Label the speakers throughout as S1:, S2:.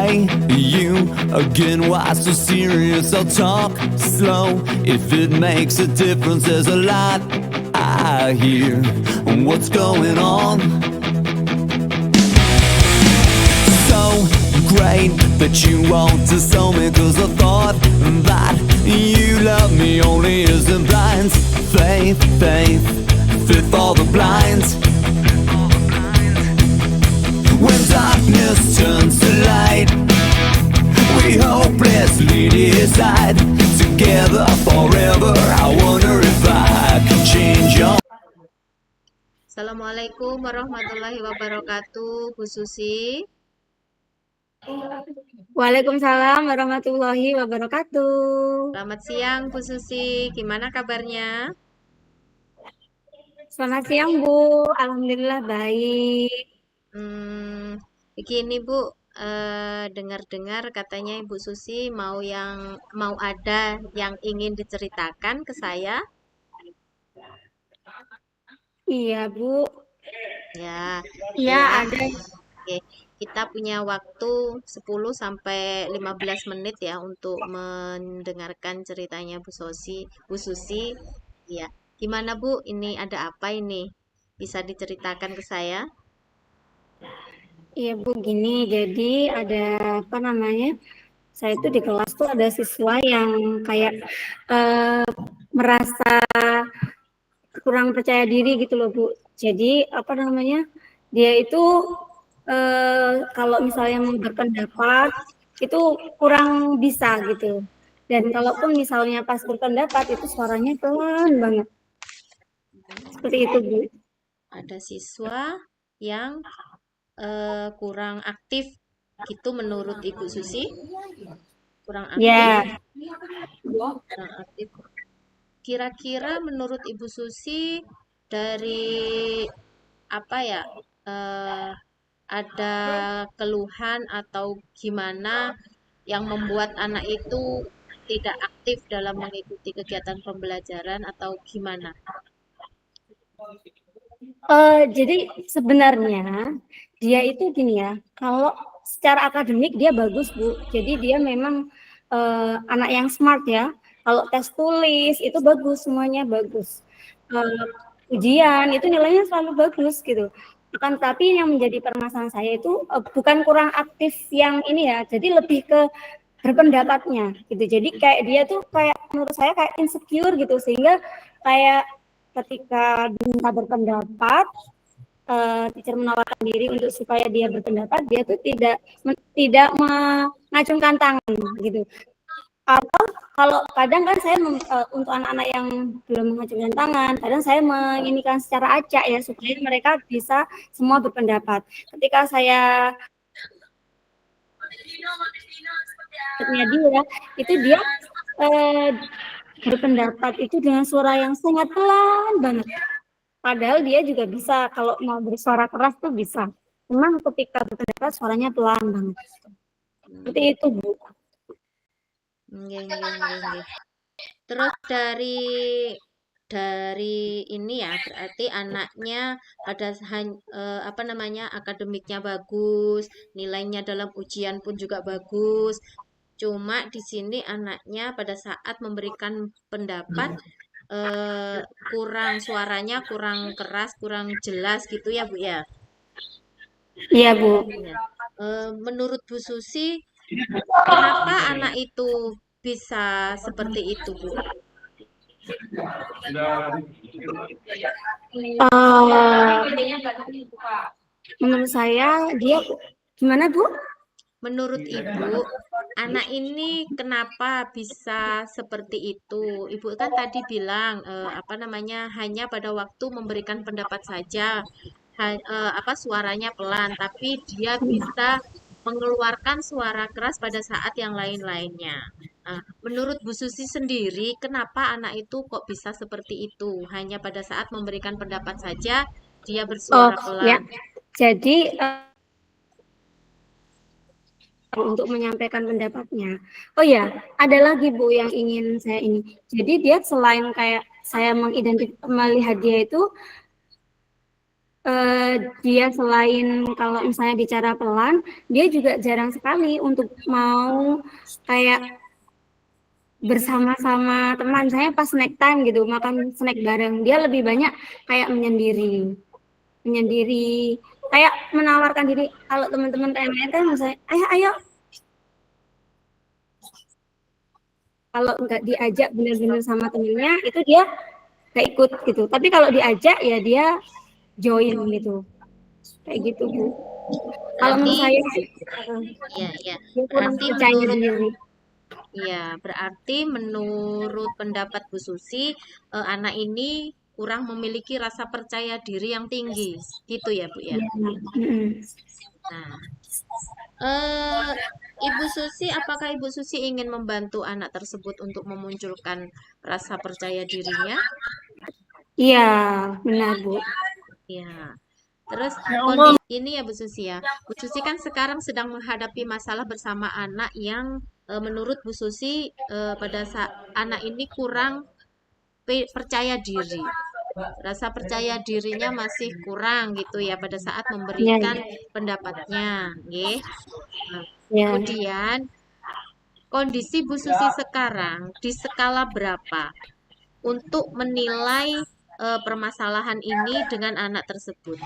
S1: Hey, you again, why so serious? I'll talk slow if it makes a difference. There's a lot I hear. What's going on? So great that you want to sell me, 'cause I thought that you love me only as the blinds. Faith, faith, fit for the blinds. When darkness turns to light, we hopelessly decide together forever. I wonder if I can change your.
S2: Assalamualaikum warahmatullahi wabarakatuh, Bu Susi.
S3: Waalaikumsalam warahmatullahi wabarakatuh.
S2: Selamat siang, Bu Susi. Gimana kabarnya?
S3: Selamat siang, Bu. Alhamdulillah baik.
S2: Begini Bu, dengar-dengar katanya Ibu Susi mau ada yang ingin diceritakan ke saya.
S3: Iya, Bu.
S2: Ya,
S3: Iya,
S2: ya.
S3: ada.
S2: Oke, kita punya waktu 10 sampai 15 menit ya untuk mendengarkan ceritanya Bu Susi. Ya, gimana Bu? Ini ada apa ini? Bisa diceritakan ke saya?
S3: Iya, Bu, gini. Jadi ada apa namanya? Saya itu di kelas tuh ada siswa yang kayak merasa kurang percaya diri gitu loh, Bu. Jadi apa namanya? Dia itu kalau misalnya mau berpendapat itu kurang bisa gitu. Dan kalaupun misalnya pas berpendapat itu suaranya pelan banget. Seperti itu, Bu.
S2: Ada siswa yang kurang aktif gitu menurut Ibu Susi? Kurang aktif?
S3: Ya.
S2: Kurang aktif. Kira-kira menurut Ibu Susi dari apa ya? Ada keluhan atau gimana yang membuat anak itu tidak aktif dalam mengikuti kegiatan pembelajaran atau gimana?
S3: Jadi sebenarnya dia itu gini ya, kalau secara akademik dia bagus, Bu. Jadi dia memang anak yang smart ya. Kalau tes tulis itu bagus, semuanya bagus. Ujian itu nilainya selalu bagus gitu. Akan tapi yang menjadi permasalahan saya itu bukan kurang aktif yang ini ya, jadi lebih ke berpendapatnya gitu. Jadi kayak dia tuh kayak menurut saya kayak insecure gitu, sehingga kayak ketika diminta berpendapat, teacher menawarkan diri untuk supaya dia berpendapat, dia tuh tidak mengacungkan tangan gitu. Atau kalau kadang kan saya untuk anak-anak yang belum mengacungkan tangan, kadang saya menginikan secara acak ya supaya mereka bisa semua berpendapat. Ketika saya dia itu dia berpendapat itu dengan suara yang sangat pelan banget. Padahal dia juga bisa kalau mau bersuara keras tuh bisa. Memang ketika berpendapat suaranya pelan banget. Seperti itu, Bu.
S2: Terus dari ini ya, berarti anaknya pada apa namanya, akademiknya bagus, nilainya dalam ujian pun juga bagus. Cuma di sini anaknya pada saat memberikan pendapat suaranya kurang keras, kurang jelas gitu ya, Bu ya.
S3: Iya, Bu.
S2: Menurut Bu Susi, kenapa anak itu bisa seperti itu, Bu?
S3: Menurut saya dia gimana, Bu?
S2: Menurut Ibu, anak ini kenapa bisa seperti itu? Ibu kan tadi bilang apa namanya, hanya pada waktu memberikan pendapat saja, suaranya pelan, tapi dia bisa mengeluarkan suara keras pada saat yang lain-lainnya. Menurut Bu Susi sendiri, kenapa anak itu kok bisa seperti itu? Hanya pada saat memberikan pendapat saja, dia bersuara pelan.
S3: Ya. Jadi untuk menyampaikan pendapatnya. Oh ya, ada lagi Bu yang ingin saya ini. Jadi dia selain kayak saya melihat dia itu dia selain kalau misalnya bicara pelan, dia juga jarang sekali untuk mau kayak bersama-sama teman. Saya pas snack time gitu, makan snack bareng. Dia lebih banyak kayak menyendiri, kayak menawarkan diri. Kalau teman-teman main kan misalnya, ayo. Kalau nggak diajak benar-benar sama temennya, itu dia nggak ikut gitu. Tapi kalau diajak ya dia join gitu. Kayak gitu, Bu. Kalau menurut
S2: Berarti,
S3: saya,
S2: ya,
S3: dia kurang
S2: berarti
S3: percaya
S2: menurut
S3: diri.
S2: berarti menurut pendapat Bu Susi, anak ini kurang memiliki rasa percaya diri yang tinggi, gitu ya, Bu ya.
S3: Ya. Mm-mm.
S2: Nah, eh, Ibu Susi, apakah Ibu Susi ingin membantu anak tersebut untuk memunculkan rasa percaya dirinya?
S3: Iya, benar, Bu.
S2: Ya. Terus kondisi ini ya Bu Susi ya. Bu Susi kan sekarang sedang menghadapi masalah bersama anak yang menurut Bu Susi pada saat anak ini kurang percaya diri. Rasa percaya dirinya masih kurang gitu ya pada saat
S3: Ya,
S2: memberikan pendapatnya, nggih. Nah,
S3: ya.
S2: kemudian kondisi Bu Susi sekarang di skala berapa untuk menilai permasalahan ini dengan anak tersebut?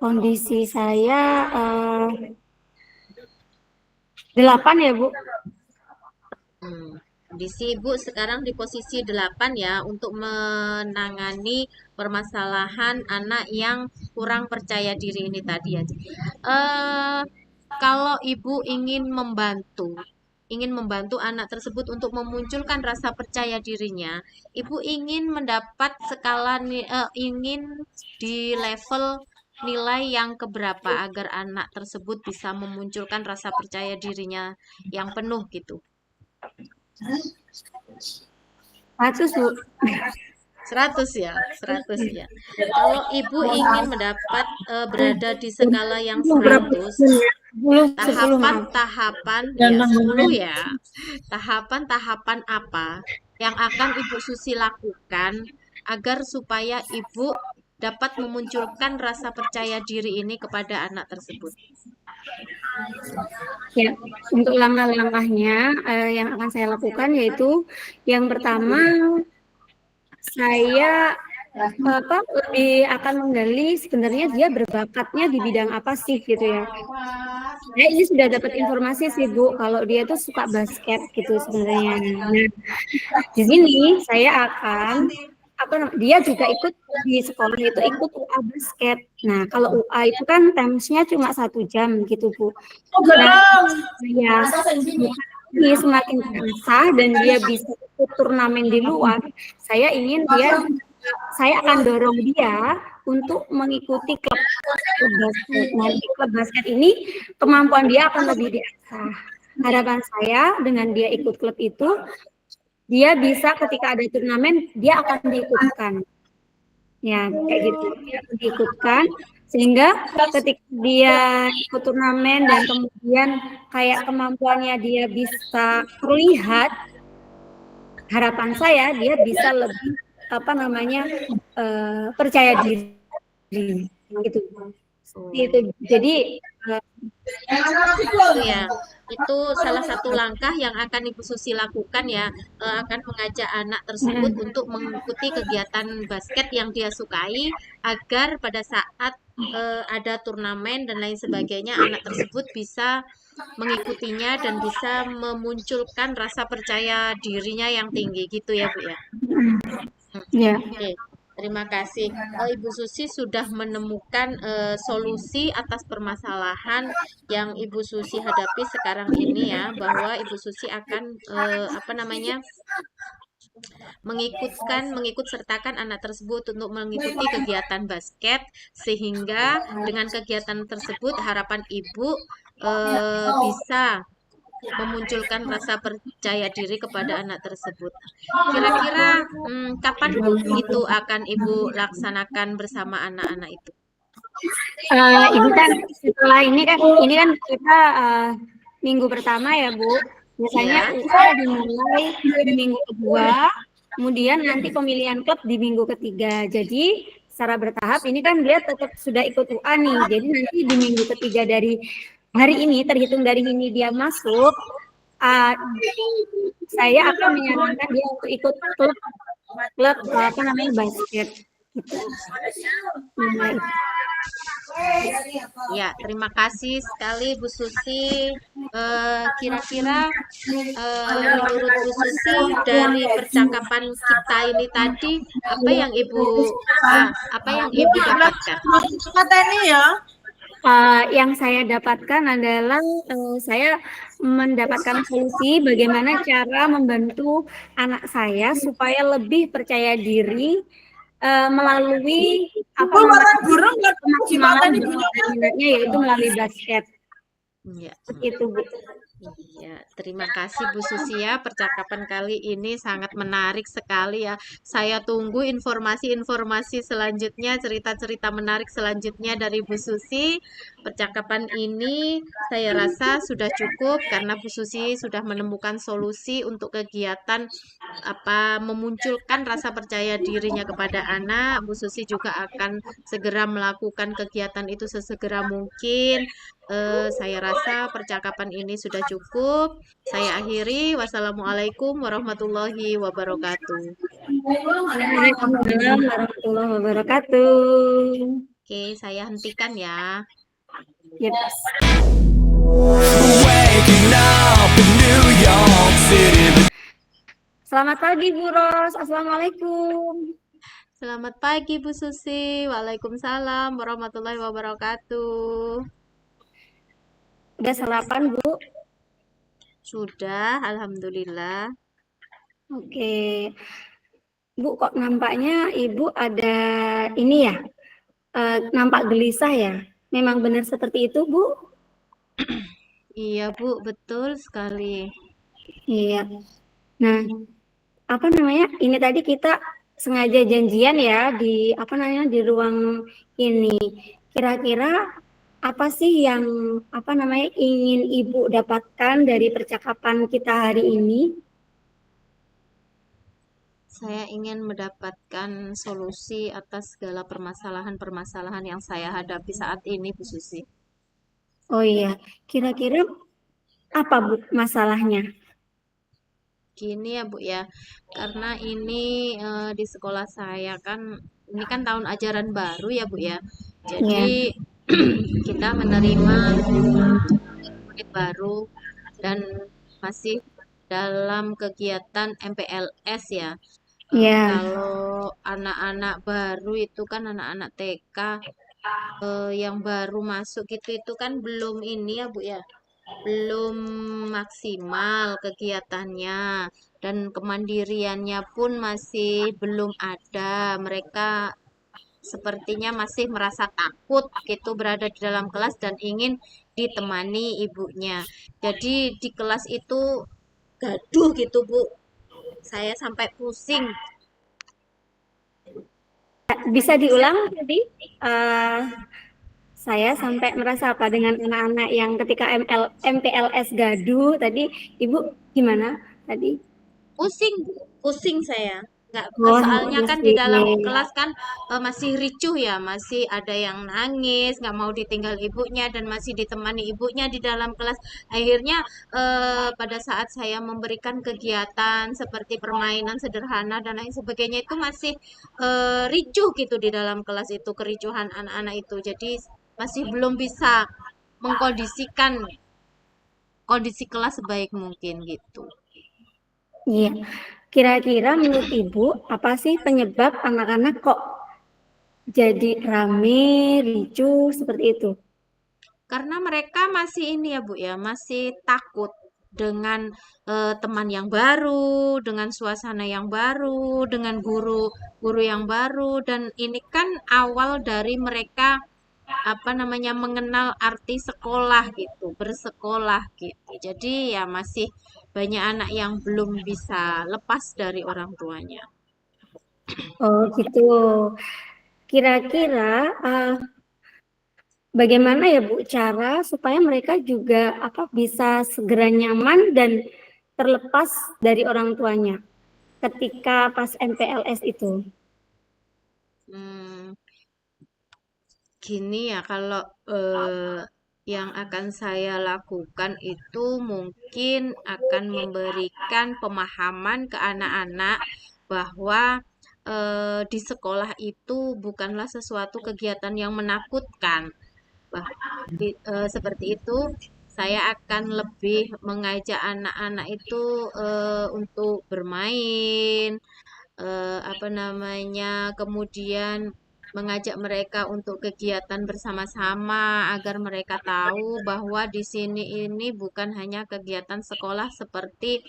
S3: Kondisi saya 8 ya, Bu.
S2: Kondisi Ibu sekarang di posisi 8 ya untuk menangani permasalahan anak yang kurang percaya diri ini tadi ya. Kalau Ibu ingin membantu anak tersebut untuk memunculkan rasa percaya dirinya, Ibu ingin mendapat ingin di level nilai yang keberapa agar anak tersebut bisa memunculkan rasa percaya dirinya yang penuh gitu.
S3: 100, Bu.
S2: 100 ya, 100 ya. Kalau Ibu ingin mendapat berada di skala yang 100,
S3: 10,
S2: tahapan-tahapan ya 10 ya. Tahapan-tahapan apa yang akan Ibu Susi lakukan agar supaya Ibu dapat memunculkan rasa percaya diri ini kepada anak tersebut?
S3: Ya, untuk langkah-langkahnya yang akan saya lakukan yaitu yang pertama saya lebih akan menggali sebenarnya dia berbakatnya di bidang apa sih gitu ya. Saya ini sudah dapat informasi sih Bu kalau dia tuh suka basket gitu sebenarnya. Nah, di sini saya akan dia juga ikut di sekolah itu ikut UA basket. Nah, kalau UA itu kan timesnya cuma 1 jam gitu Bu. Nah, ya dia semakin terasa dan dia bisa ikut turnamen di luar. Saya akan dorong dia untuk mengikuti klub basket. Nanti klub basket ini kemampuan dia akan lebih diasah. Harapan saya dengan dia ikut klub itu, dia bisa ketika ada turnamen dia akan diikutkan. Ya, kayak gitu. Dia akan diikutkan sehingga ketika dia ikut turnamen dan kemudian kayak kemampuannya dia bisa terlihat, harapan saya dia bisa lebih percaya diri gitu. Itu jadi
S2: ya, itu salah satu langkah yang akan Ibu Susi lakukan ya, akan mengajak anak tersebut untuk mengikuti kegiatan basket yang dia sukai agar pada saat ada turnamen dan lain sebagainya anak tersebut bisa mengikutinya dan bisa memunculkan rasa percaya dirinya yang tinggi gitu ya Bu ya.
S3: ya.
S2: Oke. Terima kasih. Ibu Susi sudah menemukan solusi atas permasalahan yang Ibu Susi hadapi sekarang ini ya, bahwa Ibu Susi akan mengikut sertakan anak tersebut untuk mengikuti kegiatan basket sehingga dengan kegiatan tersebut harapan Ibu bisa memunculkan rasa percaya diri kepada anak tersebut. Kira-kira kapan Bu itu akan Ibu laksanakan bersama anak-anak itu?
S3: Ini kan setelah ini kan kita minggu pertama ya Bu. Biasanya
S2: Ya.
S3: UA dimulai di minggu kedua kemudian nanti pemilihan klub di minggu ketiga. Jadi secara bertahap ini kan dia tetap sudah ikut UA nih. Jadi nanti di minggu ketiga dari hari ini, terhitung dari ini dia masuk, saya akan menyarankan dia untuk ikut klub apa namanya basket. Gitu. Nah,
S2: Ya, terima kasih sekali Bu Susi. Kira-kira menurut Bu Susi dari percakapan kita ini tadi apa yang Ibu dapatkan?
S4: Kata ini ya.
S3: Yang saya dapatkan adalah saya mendapatkan solusi bagaimana cara membantu anak saya supaya lebih percaya diri melalui apa namanya kemaksimalan minatnya yaitu melalui basket.
S2: Ya.
S3: Itu Bu.
S2: Iya, terima kasih Bu Susi ya. Percakapan kali ini sangat menarik sekali ya. Saya tunggu informasi-informasi selanjutnya, cerita-cerita menarik selanjutnya dari Bu Susi. Percakapan ini saya rasa sudah cukup karena Bu Susi sudah menemukan solusi untuk kegiatan memunculkan rasa percaya dirinya kepada anak. Bu Susi juga akan segera melakukan kegiatan itu sesegera mungkin. Saya rasa percakapan ini sudah cukup. Saya akhiri. Wassalamualaikum warahmatullahi wabarakatuh.
S3: Waalaikumsalam warahmatullahi wabarakatuh.
S2: Oke, saya hentikan ya.
S3: Yes.
S1: Waking up in New York City.
S3: Selamat pagi Bu Ros. Assalamualaikum.
S2: Selamat pagi Bu Susi. Waalaikumsalam warahmatullahi wabarakatuh.
S3: Udah sarapan Bu?
S2: Sudah, alhamdulillah.
S3: Oke. Bu, kok nampaknya Ibu ada ini ya? Nampak gelisah ya? Memang benar seperti itu, Bu?
S2: Iya, Bu, betul sekali.
S3: Iya. Nah, apa namanya? Ini tadi kita sengaja janjian ya di di ruang ini. Kira-kira apa sih yang ingin Ibu dapatkan dari percakapan kita hari ini?
S2: Saya ingin mendapatkan solusi atas segala permasalahan-permasalahan yang saya hadapi saat ini, Bu Susi.
S3: Oh iya, kira-kira apa Bu masalahnya?
S2: Gini ya Bu ya, karena ini di sekolah saya kan, ini kan tahun ajaran baru ya Bu ya. Jadi kita menerima murid baru dan masih dalam kegiatan MPLS ya. Kalau anak-anak baru itu kan anak-anak TK yang baru masuk itu kan belum ini ya Bu ya, belum maksimal kegiatannya dan kemandiriannya pun masih belum ada. Mereka sepertinya masih merasa takut gitu berada di dalam kelas dan ingin ditemani ibunya. Jadi di kelas itu gaduh gitu Bu. Saya sampai pusing.
S3: Bisa diulang tadi? Saya sampai merasa apa dengan anak-anak yang ketika MPLS gaduh tadi, Ibu gimana tadi?
S2: Pusing saya. Soalnya kan di dalam kelas kan masih ricuh ya, masih ada yang nangis, nggak mau ditinggal ibunya dan masih ditemani ibunya di dalam kelas. Akhirnya pada saat saya memberikan kegiatan seperti permainan sederhana dan lain sebagainya itu masih ricuh gitu di dalam kelas itu, kericuhan anak-anak itu. Jadi masih belum bisa mengkondisikan kondisi kelas sebaik mungkin gitu.
S3: Iya. Kira-kira menurut Ibu, apa sih penyebab anak-anak kok jadi rame, ricuh, seperti itu?
S2: Karena mereka masih ini ya Bu ya, masih takut dengan teman yang baru, dengan suasana yang baru, dengan guru yang baru, dan ini kan awal dari mereka mengenal arti sekolah gitu, bersekolah gitu. Jadi ya masih banyak anak yang belum bisa lepas dari orang tuanya.
S3: Oh gitu. Kira-kira bagaimana ya Bu cara supaya mereka juga bisa segera nyaman dan terlepas dari orang tuanya? ketika pas MPLS itu?
S2: Hmm, Gini ya, kalau eh, yang akan saya lakukan itu mungkin akan memberikan pemahaman ke anak-anak bahwa di sekolah itu bukanlah sesuatu kegiatan yang menakutkan. Seperti itu, saya akan lebih mengajak anak-anak itu untuk bermain, apa namanya, kemudian mengajak mereka untuk kegiatan bersama-sama agar mereka tahu bahwa di sini ini bukan hanya kegiatan sekolah seperti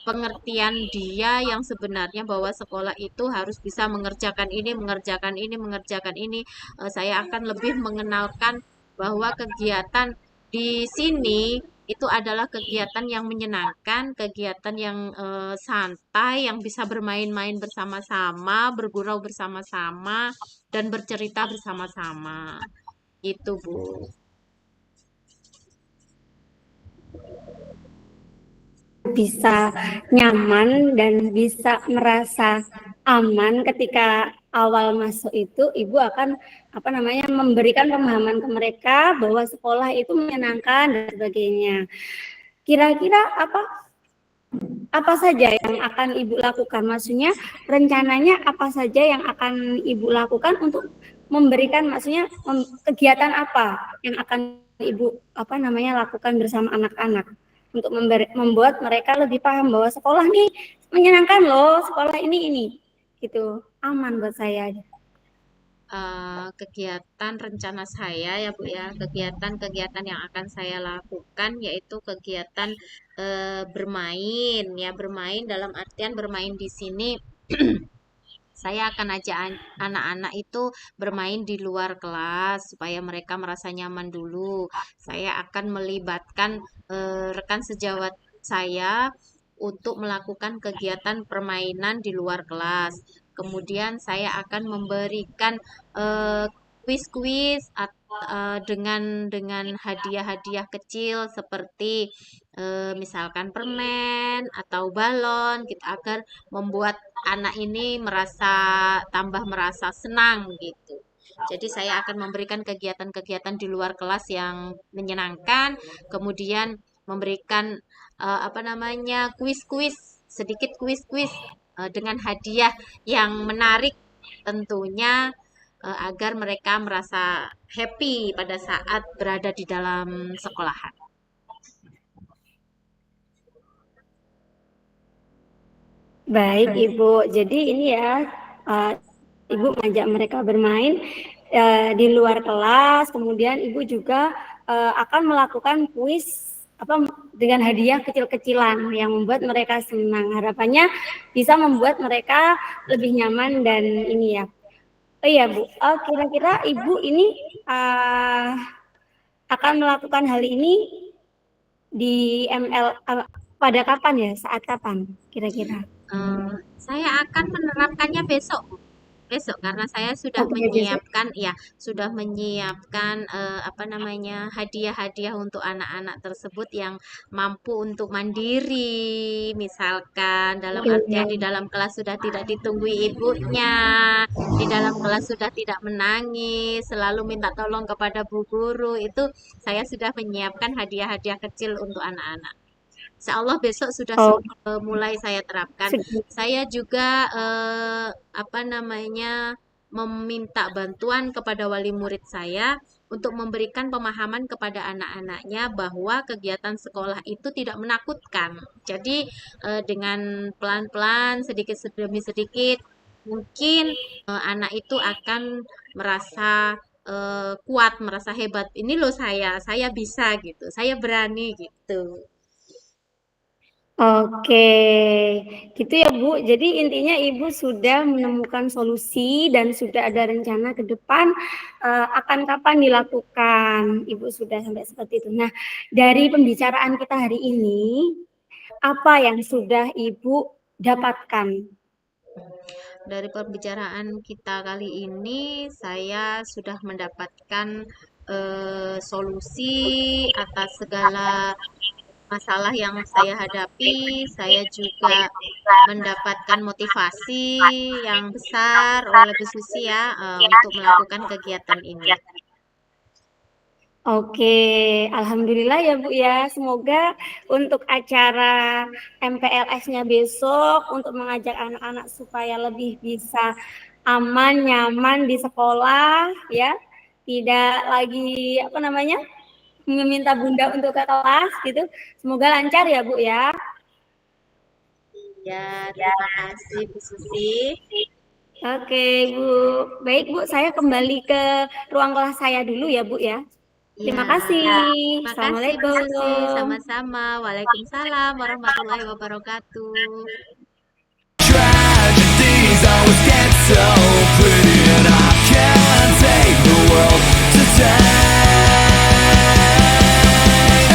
S2: pengertian dia yang sebenarnya bahwa sekolah itu harus bisa mengerjakan ini, mengerjakan ini, mengerjakan ini. Saya akan lebih mengenalkan bahwa kegiatan di sini itu adalah kegiatan yang menyenangkan, kegiatan yang santai, yang bisa bermain-main bersama-sama, bergurau bersama-sama, dan bercerita bersama-sama. Itu, Bu.
S3: Bisa nyaman dan bisa merasa aman ketika awal masuk itu, ibu akan memberikan pemahaman ke mereka bahwa sekolah itu menyenangkan dan sebagainya. Kira-kira apa saja yang akan ibu lakukan? Maksudnya rencananya apa saja yang akan ibu lakukan untuk memberikan, maksudnya kegiatan apa yang akan ibu lakukan bersama anak-anak untuk membuat mereka lebih paham bahwa sekolah nih menyenangkan loh, sekolah ini gitu, aman buat saya.
S2: Kegiatan rencana saya ya Bu ya, kegiatan-kegiatan yang akan saya lakukan yaitu kegiatan bermain ya, bermain dalam artian bermain di sini saya akan ajak anak-anak itu bermain di luar kelas supaya mereka merasa nyaman dulu. Saya akan melibatkan rekan sejawat saya untuk melakukan kegiatan permainan di luar kelas. Kemudian saya akan memberikan eh, kuis-kuis dengan hadiah-hadiah kecil seperti misalkan permen atau balon gitu agar membuat anak ini merasa senang gitu. Jadi saya akan memberikan kegiatan-kegiatan di luar kelas yang menyenangkan, kemudian memberikan apa namanya kuis-kuis, sedikit kuis-kuis dengan hadiah yang menarik tentunya agar mereka merasa happy pada saat berada di dalam sekolahan.
S3: Baik Ibu, jadi ini ya, Ibu mengajak mereka bermain di luar kelas, kemudian Ibu juga akan melakukan kuis dengan hadiah kecil-kecilan yang membuat mereka senang. Harapannya bisa membuat mereka lebih nyaman dan ini ya. Oh iya Bu, kira-kira Ibu ini akan melakukan hal ini di ML pada kapan ya? Saat kapan kira-kira?
S2: Saya akan menerapkannya besok, Bu. Besok karena saya sudah
S3: Oke, besok.
S2: menyiapkan ya, sudah menyiapkan apa namanya hadiah-hadiah untuk anak-anak tersebut yang mampu untuk mandiri. Misalkan dalam
S3: Oke.
S2: artian di dalam kelas sudah tidak ditunggui ibunya, di dalam kelas sudah tidak menangis, selalu minta tolong kepada bu guru. Itu saya sudah menyiapkan hadiah-hadiah kecil untuk anak-anak. Insya Allah besok sudah
S3: Oh,
S2: mulai saya terapkan.
S3: sudah.
S2: Saya juga apa namanya meminta bantuan kepada wali murid saya untuk memberikan pemahaman kepada anak-anaknya bahwa kegiatan sekolah itu tidak menakutkan. Jadi dengan pelan-pelan sedikit demi sedikit mungkin anak itu akan merasa kuat, merasa hebat. Ini loh saya bisa gitu, saya berani gitu.
S3: Oke, gitu ya Bu. Jadi intinya Ibu sudah menemukan solusi dan sudah ada rencana ke depan akan kapan dilakukan. Ibu sudah sampai seperti itu. Nah, dari pembicaraan kita hari ini, apa yang sudah Ibu dapatkan?
S2: Dari pembicaraan kita kali ini, saya sudah mendapatkan solusi atas segala masalah yang saya hadapi, saya juga mendapatkan motivasi yang besar oleh Bu Susi ya, untuk melakukan kegiatan ini.
S3: Oke, alhamdulillah ya Bu ya. Semoga untuk acara MPLS-nya besok untuk mengajak anak-anak supaya lebih bisa aman, nyaman di sekolah ya. Tidak lagi meminta bunda untuk ke kelas gitu. Semoga lancar ya Bu ya.
S2: Ya, terima kasih Bu Susi.
S3: Oke Bu, baik Bu, saya kembali ke ruang kelas saya dulu ya Bu ya. Terima
S2: Ya,
S3: kasih.
S2: terima kasih Bu
S3: Assalamualaikum.
S2: Susi. Sama-sama. Waalaikumsalam warahmatullahi wabarakatuh.
S1: Tragedies always get so pretty, and I can't take the world to take.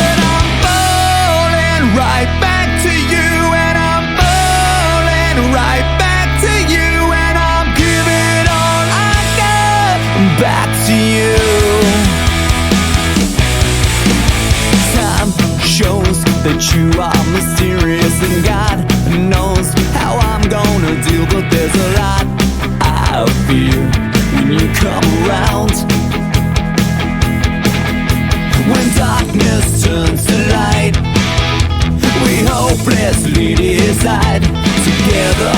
S1: And I'm falling right back to you, and I'm falling right back to you, and I'm giving all I got back to you. Time shows that you are mysterious, and God knows how I'm gonna deal, but there's a lot I feel when you come around. When darkness turns to light, we hopelessly decide together.